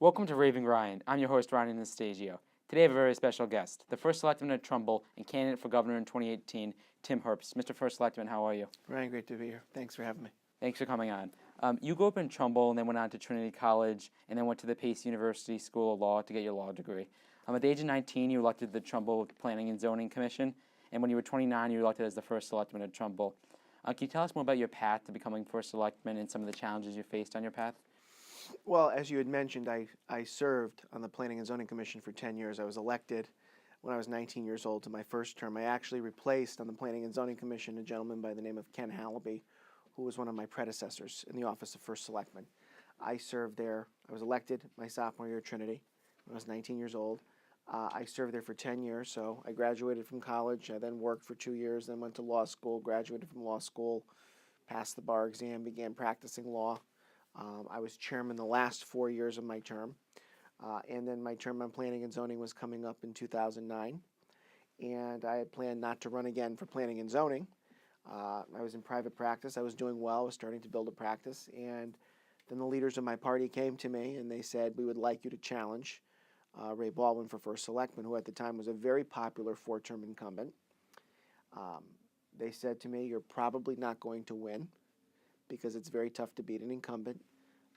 Welcome to Raving Ryan. I'm your host, Ryan Anastasio. Today I have a very special guest, the First Selectman of Trumbull and candidate for governor in 2018, Tim Herbst. Mr. First Selectman, how are you? Ryan, great to be here. Thanks for having me. Thanks for coming on. You grew up in Trumbull and then went on to Trinity College and then went to the Pace University School of Law to get your law degree. At the age of 19, you were elected to the Trumbull Planning and Zoning Commission, and when you were 29, you were elected as the First Selectman of Trumbull. Can you tell us more about your path to becoming First Selectman and some of the challenges you faced on your path? Well, as you had mentioned, I served on the Planning and Zoning Commission for 10 years. I was elected when I was 19 years old to my first term. I actually replaced on the Planning and Zoning Commission a gentleman by the name of Ken Hallaby, who was one of my predecessors in the office of First Selectman. I served there. I was elected my sophomore year at Trinity when I was 19 years old. I served there for 10 years, so I graduated from college. I then worked for 2 years, then went to law school, graduated from law school, passed the bar exam, began practicing law. I was chairman the last 4 years of my term, and then my term on planning and zoning was coming up in 2009, and I had planned not to run again for planning and zoning. I was in private practice. I was doing well. I was starting to build a practice, and then the leaders of my party came to me, and they said, we would like you to challenge Ray Baldwin for First Selectman, who at the time was a very popular four-term incumbent. They said to me, you're probably not going to win because it's very tough to beat an incumbent,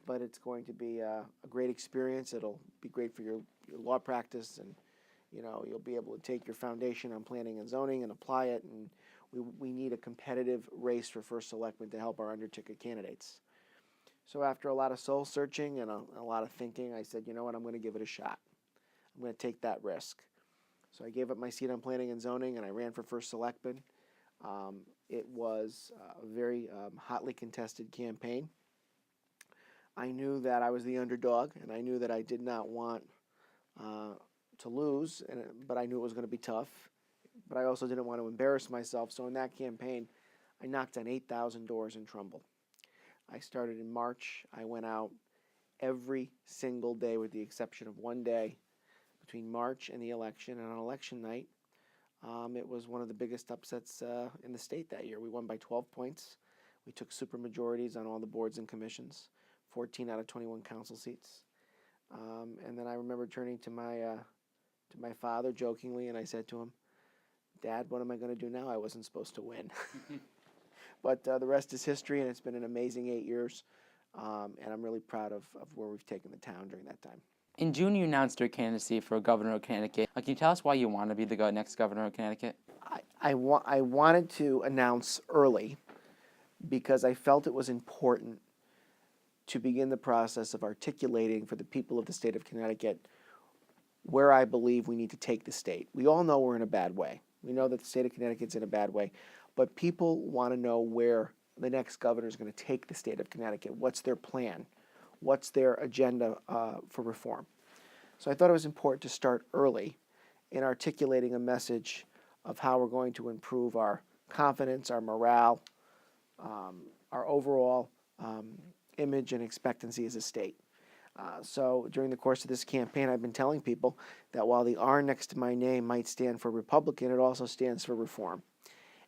but it's going to be a great experience. It'll be great for your law practice, and you'll be able to take your foundation on planning and zoning and apply it, and we need a competitive race for First Selectman to help our under-ticket candidates. So after a lot of soul searching and a lot of thinking, I said, you know what, I'm going to give it a shot. I'm going to take that risk. So I gave up my seat on planning and zoning, and I ran for First Selectman. It was a very hotly contested campaign. I knew that I was the underdog, and I knew that I did not want to lose, but I knew it was going to be tough. But I also didn't want to embarrass myself. So in that campaign, I knocked on 8,000 doors in Trumbull. I started in March. I went out every single day with the exception of one day between March and the election. And on election night, it was one of the biggest upsets in the state that year. We won by 12 points. We took supermajorities on all the boards and commissions, 14 out of 21 council seats. And then I remember turning to my father jokingly, and I said to him, Dad, what am I going to do now? I wasn't supposed to win. But the rest is history, and it's been an amazing 8 years, and I'm really proud of where we've taken the town during that time. In June, you announced your candidacy for governor of Connecticut. Can you tell us why you want to be the next governor of Connecticut? I wanted to announce early because I felt it was important to begin the process of articulating for the people of the state of Connecticut where I believe we need to take the state. We all know we're in a bad way. We know that the state of Connecticut's in a bad way, but people want to know where the next governor is going to take the state of Connecticut. What's their plan? What's their agenda for reform? So I thought it was important to start early in articulating a message of how we're going to improve our confidence, our morale, our overall image and expectancy as a state. So during the course of this campaign, I've been telling people that while the R next to my name might stand for Republican, it also stands for reform.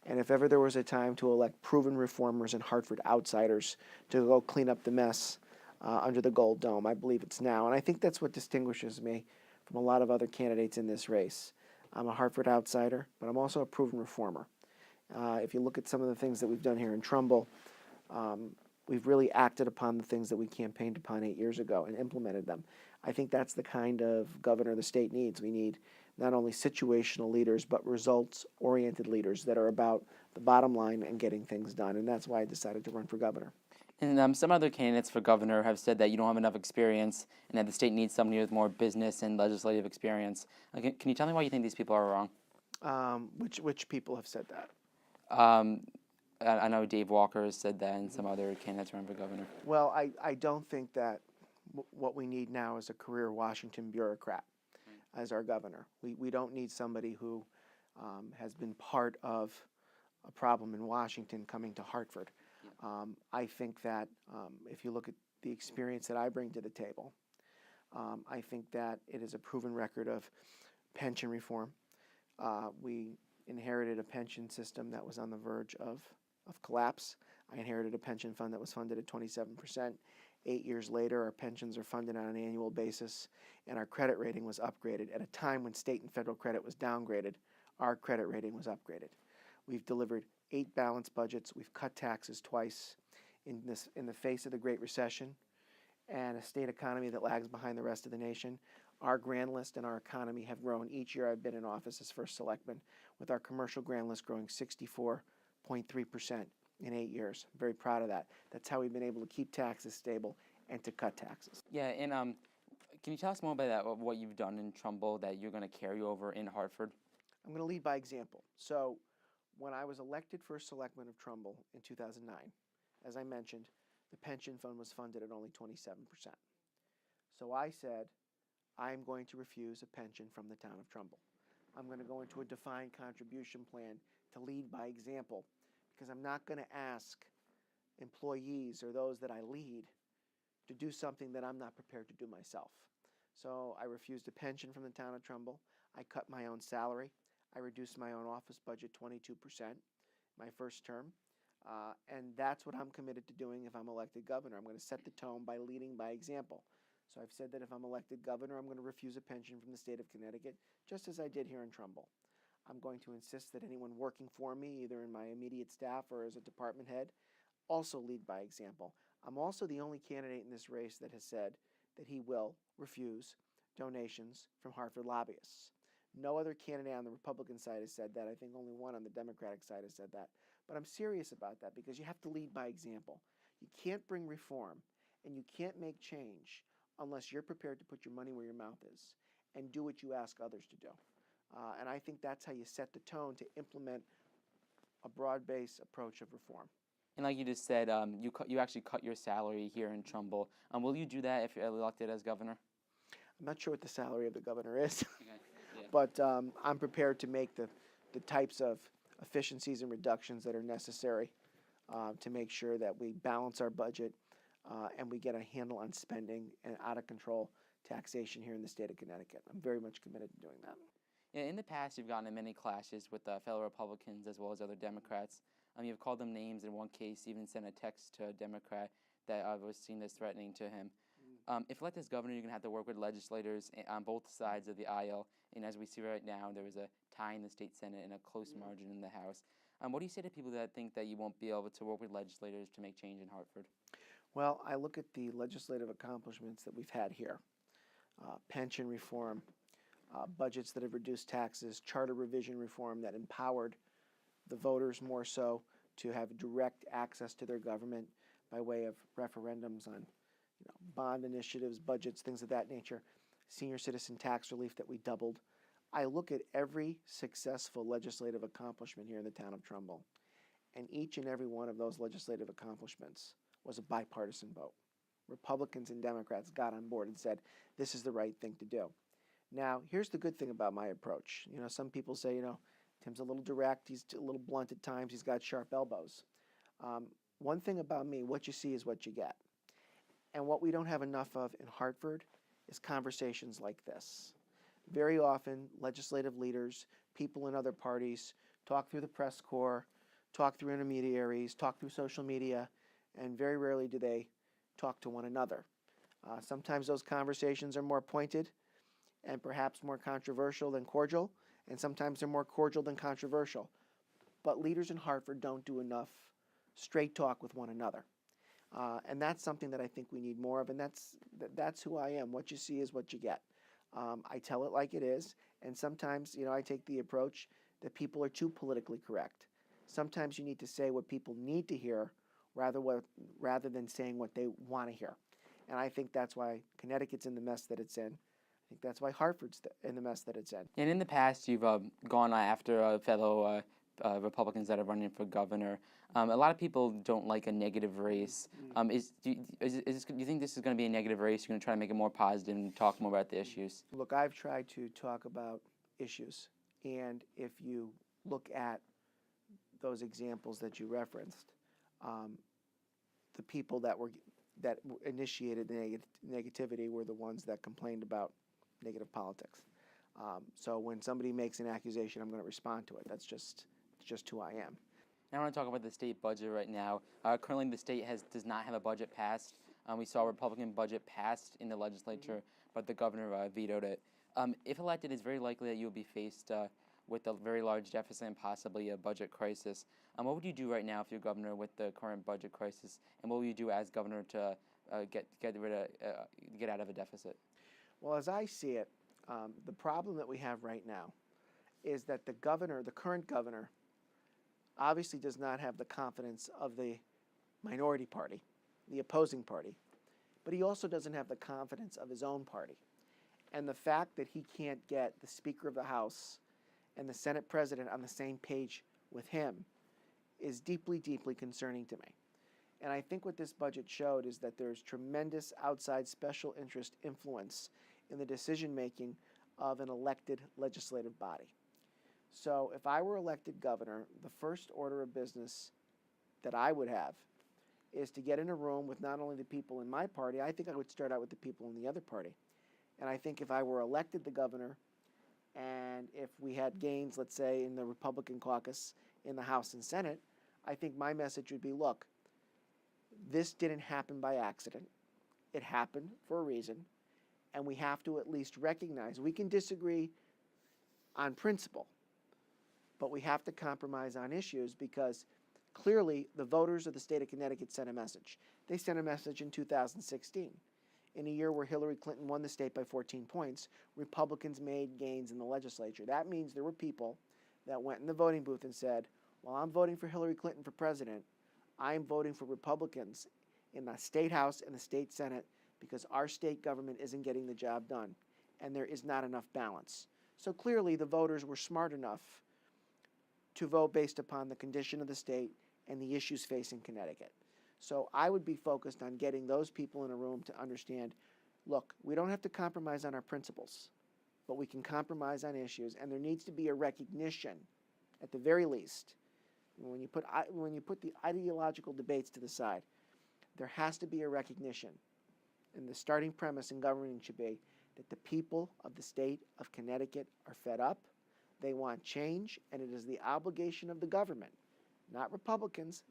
And if ever there was a time to elect proven reformers and Hartford outsiders to go clean up the mess under the Gold Dome, I believe it's now. And I think that's what distinguishes me from a lot of other candidates in this race. I'm a Hartford outsider, but I'm also a proven reformer. If you look at some of the things that we've done here in Trumbull, we've really acted upon the things that we campaigned upon 8 years ago and implemented them. I think that's the kind of governor the state needs. We need not only situational leaders, but results-oriented leaders that are about the bottom line and getting things done. And that's why I decided to run for governor. And some other candidates for governor have said that you don't have enough experience and that the state needs somebody with more business and legislative experience. Can you tell me why you think these people are wrong? Which people have said that? I know Dave Walker has said that, and some other candidates run for governor. Well, I don't think that what we need now is a career Washington bureaucrat as our governor. We don't need somebody who has been part of a problem in Washington coming to Hartford. I think that if you look at the experience that I bring to the table, I think that it is a proven record of pension reform. We inherited a pension system that was on the verge of collapse. I inherited a pension fund that was funded at 27%, 8 years later, our pensions are funded on an annual basis, and our credit rating was upgraded. At a time when state and federal credit was downgraded, our credit rating was upgraded. We've delivered 8 balanced budgets. We've cut taxes twice in the face of the Great Recession and a state economy that lags behind the rest of the nation. Our grand list and our economy have grown each year I've been in office as first selectman, with our commercial grand list growing 64.3% in 8 years. I'm very proud of that. That's how we've been able to keep taxes stable and to cut taxes. Yeah, and can you tell us more about that, what you've done in Trumbull that you're going to carry over in Hartford? I'm going to lead by example. So when I was elected first selectman of Trumbull in 2009, as I mentioned, the pension fund was funded at only 27%. So I said, I'm going to refuse a pension from the town of Trumbull. I'm going to go into a defined contribution plan to lead by example, because I'm not going to ask employees or those that I lead to do something that I'm not prepared to do myself. So I refused a pension from the town of Trumbull. I cut my own salary. I reduced my own office budget 22% my first term. And that's what I'm committed to doing if I'm elected governor. I'm going to set the tone by leading by example. So I've said that if I'm elected governor, I'm going to refuse a pension from the state of Connecticut, just as I did here in Trumbull. I'm going to insist that anyone working for me, either in my immediate staff or as a department head, also lead by example. I'm also the only candidate in this race that has said that he will refuse donations from Hartford lobbyists. No other candidate on the Republican side has said that. I think only one on the Democratic side has said that. But I'm serious about that because you have to lead by example. You can't bring reform and you can't make change unless you're prepared to put your money where your mouth is and do what you ask others to do. And I think that's how you set the tone to implement a broad-based approach of reform. And like you just said, you actually cut your salary here in Trumbull. Will you do that if you're elected as governor? I'm not sure what the salary of the governor is, Okay. Yeah. but I'm prepared to make the types of efficiencies and reductions that are necessary to make sure that we balance our budget and we get a handle on spending and out of control taxation here in the state of Connecticut. I'm very much committed to doing that. Yeah, in the past, you've gotten in many clashes with fellow Republicans as well as other Democrats. You've called them names in one case, even sent a text to a Democrat that was seen as threatening to him. If elected as governor, you're going to have to work with legislators on both sides of the aisle. And as we see right now, there was a tie in the state Senate and a close margin in the House. What do you say to people that think that you won't be able to work with legislators to make change in Hartford? Well, I look at the legislative accomplishments that we've had here. Pension reform, budgets that have reduced taxes, charter revision reform that empowered the voters more so to have direct access to their government by way of referendums on bond initiatives, budgets, things of that nature, senior citizen tax relief that we doubled. I look at every successful legislative accomplishment here in the town of Trumbull, and each and every one of those legislative accomplishments was a bipartisan vote. Republicans and Democrats got on board and said, this is the right thing to do. Now, here's the good thing about my approach. Some people say, Tim's a little direct, he's a little blunt at times, he's got sharp elbows. One thing about me, what you see is what you get. And what we don't have enough of in Hartford is conversations like this. Very often, legislative leaders, people in other parties, talk through the press corps, talk through intermediaries, talk through social media, and very rarely do they talk to one another. Sometimes those conversations are more pointed and perhaps more controversial than cordial, and sometimes they're more cordial than controversial. But leaders in Hartford don't do enough straight talk with one another. And that's something that I think we need more of, and that's who I am. What you see is what you get. I tell it like it is, and sometimes, I take the approach that people are too politically correct. Sometimes you need to say what people need to hear rather than saying what they want to hear. And I think that's why Connecticut's in the mess that it's in. I think that's why Hartford's in the mess that it's in. And in the past, you've gone after fellow Republicans that are running for governor. A lot of people don't like a negative race. Do you think this is going to be a negative race? You're going to try to make it more positive and talk more about the issues? Look, I've tried to talk about issues. And if you look at those examples that you referenced, the people that initiated the negativity were the ones that complained about negative politics. So when somebody makes an accusation, I'm going to respond to it. That's just who I am. Now I want to talk about the state budget right now. Currently, the state does not have a budget passed. We saw a Republican budget passed in the legislature, but the governor vetoed it. If elected, it's very likely that you'll be faced with a very large deficit and possibly a budget crisis. What would you do right now if you're governor with the current budget crisis, and what will you do as governor to get out of a deficit? Well, as I see it, the problem that we have right now is that the current governor, obviously does not have the confidence of the minority party, the opposing party, but he also doesn't have the confidence of his own party. And the fact that he can't get the Speaker of the House and the Senate President on the same page with him is deeply, deeply concerning to me. And I think what this budget showed is that there's tremendous outside special interest influence in the decision-making of an elected legislative body. So if I were elected governor, the first order of business that I would have is to get in a room with not only the people in my party, I think I would start out with the people in the other party. And I think if I were elected the governor, and if we had gains, let's say, in the Republican caucus in the House and Senate, I think my message would be, look, this didn't happen by accident. It happened for a reason, and we have to at least recognize we can disagree on principle, but we have to compromise on issues because clearly the voters of the state of Connecticut sent a message. They sent a message in 2016. In a year where Hillary Clinton won the state by 14 points, Republicans made gains in the legislature. That means there were people that went in the voting booth and said, well, I'm voting for Hillary Clinton for president. I'm voting for Republicans in the state house and the state senate because our state government isn't getting the job done and there is not enough balance. So clearly the voters were smart enough to vote based upon the condition of the state and the issues facing Connecticut. So I would be focused on getting those people in a room to understand, look, we don't have to compromise on our principles, but we can compromise on issues, and there needs to be a recognition, at the very least, when you put the ideological debates to the side, there has to be a recognition, and the starting premise in governing should be that the people of the state of Connecticut are fed up, they want change, and it is the obligation of the government, not Republicans,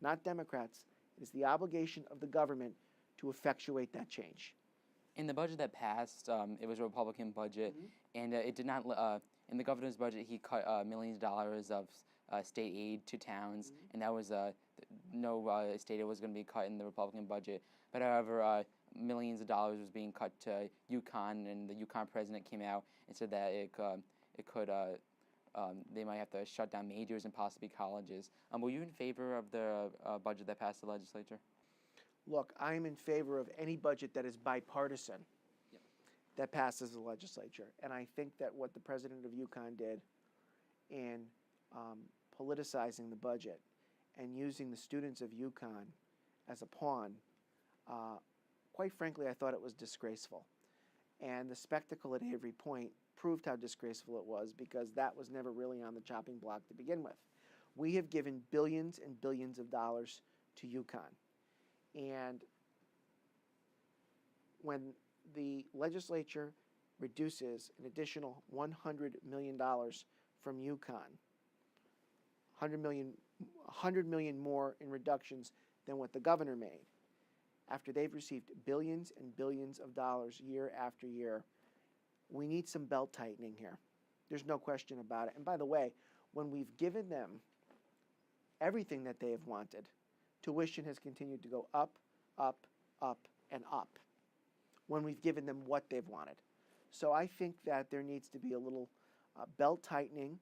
not Democrats, it is the obligation of the government to effectuate that change. In the budget that passed, it was a Republican budget, and it did not. In the governor's budget, he cut millions of dollars of state aid to towns, and that was no state aid was going to be cut in the Republican budget. But however, millions of dollars was being cut to UConn, and the UConn president came out and said that it could. They might have to shut down majors and possibly colleges. Were you in favor of the budget that passed the legislature? Look, I'm in favor of any budget that is bipartisan that passes the legislature. And I think that what the president of UConn did in politicizing the budget and using the students of UConn as a pawn, quite frankly, I thought it was disgraceful. And the spectacle at Avery Point proved how disgraceful it was because that was never really on the chopping block to begin with. We have given billions and billions of dollars to UConn. And when the legislature reduces an additional $100 million from UConn, $100 million more in reductions than what the governor made, after they've received billions and billions of dollars year after year, we need some belt tightening here. There's no question about it. And by the way, when we've given them everything that they have wanted, tuition has continued to go up, up, up, and up when we've given them what they've wanted. So I think that there needs to be a little belt tightening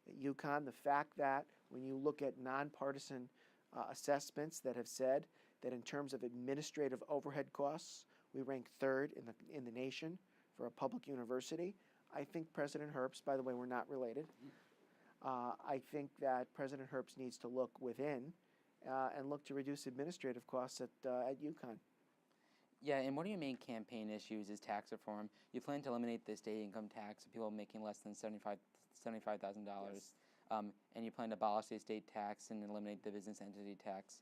at UConn. The fact that when you look at nonpartisan assessments that have said that in terms of administrative overhead costs, we rank third in the nation for a public university. I think President Herbst, by the way, we're not related. I think that President Herbst needs to look within and look to reduce administrative costs at UConn. Yeah, and one of your main campaign issues is tax reform. You plan to eliminate the state income tax for people making less than $75,000. Yes. And you plan to abolish the estate tax and eliminate the business entity tax.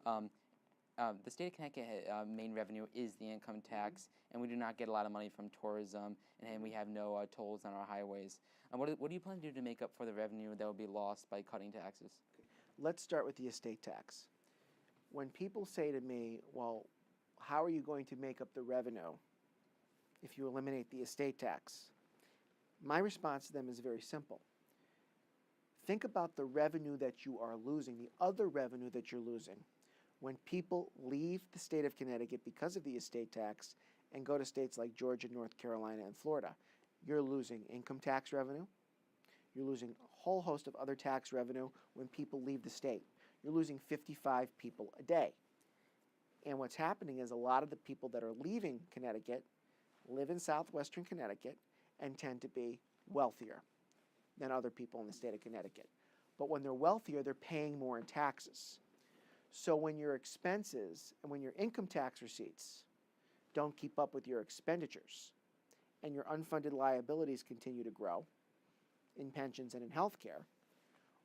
The state of Connecticut main revenue is the income tax, and we do not get a lot of money from tourism, and we have no tolls on our highways. What do you plan to do to make up for the revenue that will be lost by cutting taxes? Let's start with the estate tax. When people say to me, well, how are you going to make up the revenue if you eliminate the estate tax? My response to them is very simple. Think about the revenue that you are losing, the other revenue that you're losing, when people leave the state of Connecticut because of the estate tax and go to states like Georgia, North Carolina, and Florida. You're losing income tax revenue. You're losing a whole host of other tax revenue when people leave the state. You're losing 55 people a day. And what's happening is a lot of the people that are leaving Connecticut live in southwestern Connecticut and tend to be wealthier than other people in the state of Connecticut. But when they're wealthier, they're paying more in taxes. So when your expenses and when your income tax receipts don't keep up with your expenditures and your unfunded liabilities continue to grow in pensions and in health care,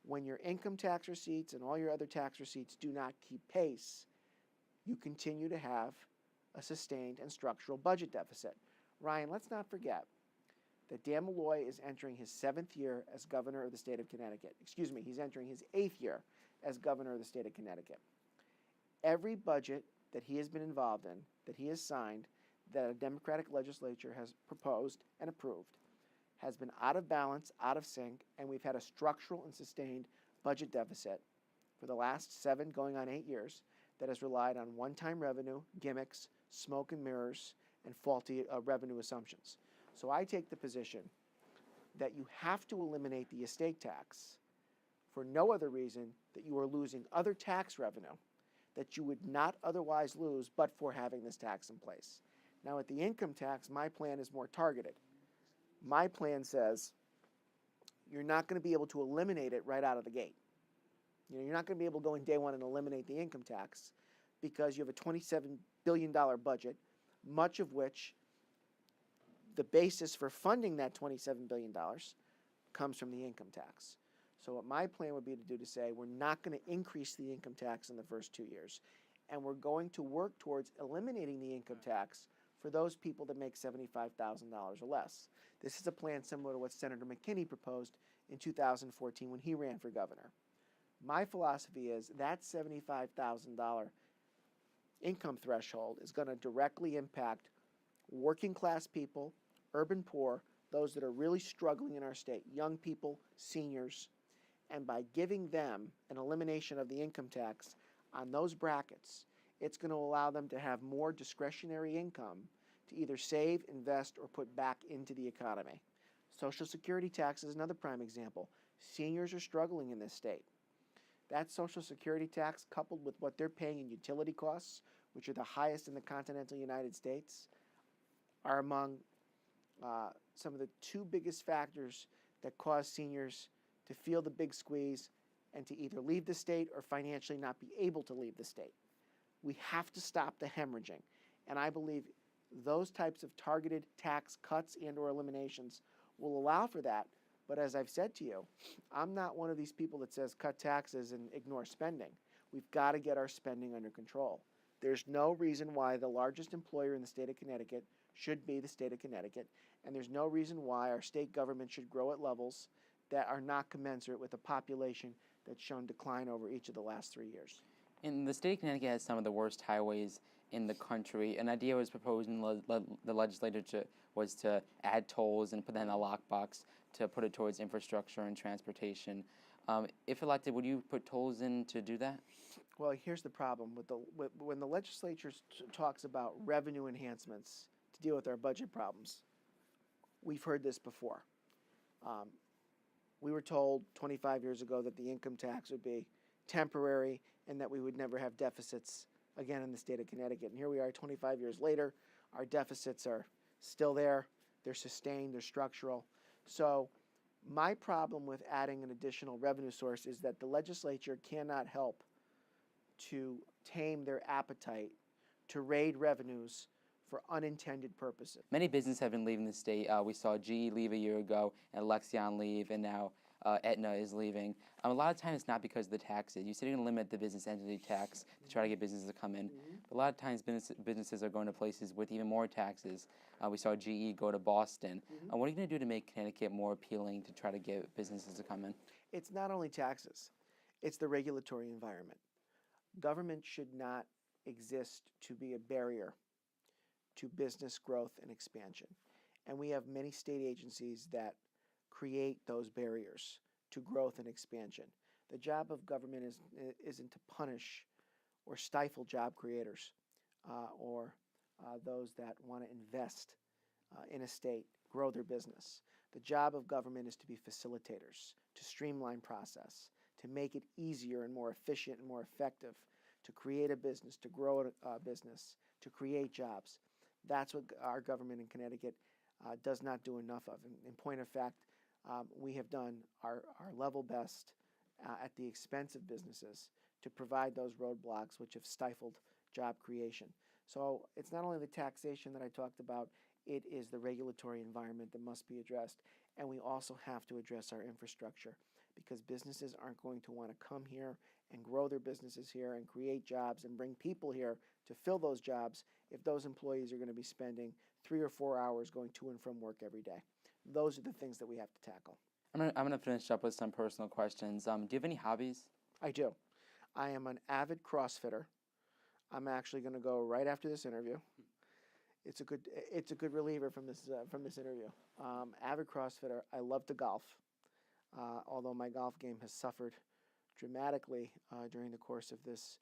when your income tax receipts and all your other tax receipts do not keep pace, you continue to have a sustained and structural budget deficit. Ryan, let's not forget that Dan Malloy is entering his 7th year as governor of the state of Connecticut. Excuse me, he's entering his 8th year as governor of the state of Connecticut. Every budget that he has been involved in, that he has signed, that a Democratic legislature has proposed and approved, has been out of balance, out of sync, and we've had a structural and sustained budget deficit for the last 7 going on 8 years that has relied on one-time revenue, gimmicks, smoke and mirrors, and faulty revenue assumptions. So I take the position that you have to eliminate the estate tax for no other reason that you are losing other tax revenue that you would not otherwise lose but for having this tax in place. Now, with the income tax, my plan is more targeted. My plan says you're not going to be able to eliminate it right out of the gate. You're not going to be able to go in day one and eliminate the income tax because you have a $27 billion budget, much of which the basis for funding that $27 billion comes from the income tax. So what my plan would be to do to say we're not going to increase the income tax in the first 2 years, and we're going to work towards eliminating the income tax for those people that make $75,000 or less. This is a plan similar to what Senator McKinney proposed in 2014 when he ran for governor. My philosophy is that $75,000 income threshold is going to directly impact working class people, urban poor, those that are really struggling in our state, young people, seniors, and by giving them an elimination of the income tax on those brackets, it's going to allow them to have more discretionary income to either save, invest, or put back into the economy. Social Security tax is another prime example. Seniors are struggling in this state. That Social Security tax, coupled with what they're paying in utility costs, which are the highest in the continental United States, are among some of the 2 biggest factors that cause seniors to feel the big squeeze and to either leave the state or financially not be able to leave the state. We have to stop the hemorrhaging. And I believe those types of targeted tax cuts and or eliminations will allow for that. But as I've said to you, I'm not one of these people that says cut taxes and ignore spending. We've got to get our spending under control. There's no reason why the largest employer in the state of Connecticut should be the state of Connecticut, and there's no reason why our state government should grow at levels that are not commensurate with a population that's shown decline over each of the last 3 years. And the state of Connecticut has some of the worst highways in the country. An idea was proposed in the legislature was to add tolls and put that in a lockbox to put it towards infrastructure and transportation. If elected, would you put tolls in to do that? Well, here's the problem. When the legislature talks about revenue enhancements to deal with our budget problems, we've heard this before. We were told 25 years ago that the income tax would be temporary and that we would never have deficits again in the state of Connecticut. And here we are 25 years later. Our deficits are still there. They're sustained. They're structural. So my problem with adding an additional revenue source is that the legislature cannot help to tame their appetite to raid revenues for unintended purposes. Many businesses have been leaving the state. We saw GE leave a year ago, and Lexion leave, and now Aetna is leaving. A lot of times it's not because of the taxes. You said you're going to limit the business entity tax to try to get businesses to come in. But a lot of times businesses are going to places with even more taxes. We saw GE go to Boston. What are you going to do to make Connecticut more appealing to try to get businesses to come in? It's not only taxes. It's the regulatory environment. Government should not exist to be a barrier to business growth and expansion. And we have many state agencies that create those barriers to growth and expansion. The job of government isn't to punish or stifle job creators or those that want to invest in a state, grow their business. The job of government is to be facilitators, to streamline process, to make it easier and more efficient and more effective, to create a business, to grow a business, to create jobs. That's what our government in Connecticut does not do enough of. In point of fact, we have done our level best at the expense of businesses to provide those roadblocks which have stifled job creation. So it's not only the taxation that I talked about, it is the regulatory environment that must be addressed. And we also have to address our infrastructure, because businesses aren't going to want to come here and grow their businesses here and create jobs and bring people here to fill those jobs if those employees are going to be spending 3 or 4 hours going to and from work every day. Those are the things that we have to tackle. I'm gonna finish up with some personal questions. Do you have any hobbies? I do. I am an avid CrossFitter. I'm actually going to go right after this interview. It's a good reliever from this interview. Avid CrossFitter. I love to golf, although my golf game has suffered dramatically during the course of this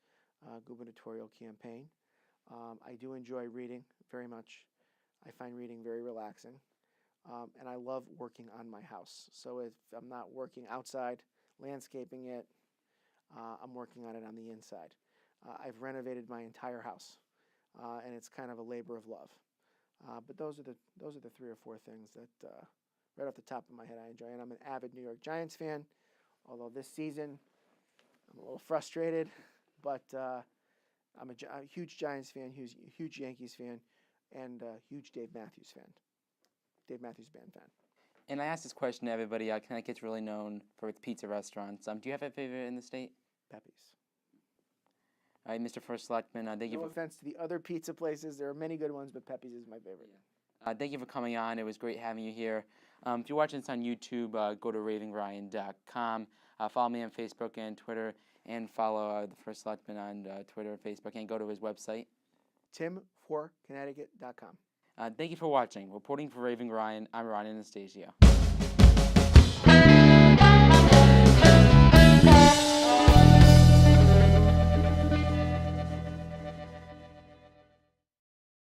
gubernatorial campaign. I do enjoy reading very much. I find reading very relaxing. And I love working on my house. So if I'm not working outside, landscaping it, I'm working on it on the inside. I've renovated my entire house, and it's kind of a labor of love. But those are the 3 or 4 things that, right off the top of my head, I enjoy. And I'm an avid New York Giants fan, although this season I'm a little frustrated. But I'm a huge Giants fan, huge Yankees fan, and a huge Dave Matthews fan. Dave Matthews Band fan. And I asked this question to everybody. Connecticut's really known for its pizza restaurants. Do you have a favorite in the state? Pepe's. All right, Mr. First Selectman, thank you. No offense to the other pizza places. There are many good ones, but Pepe's is my favorite. Thank you for coming on. It was great having you here. If you're watching this on YouTube, go to ravingryan.com. Follow me on Facebook and Twitter, and follow the First Selectman on Twitter and Facebook, and go to his website. Tim4Connecticut.com. Thank you for watching. Reporting for Raving Ryan, I'm Ron Anastasio.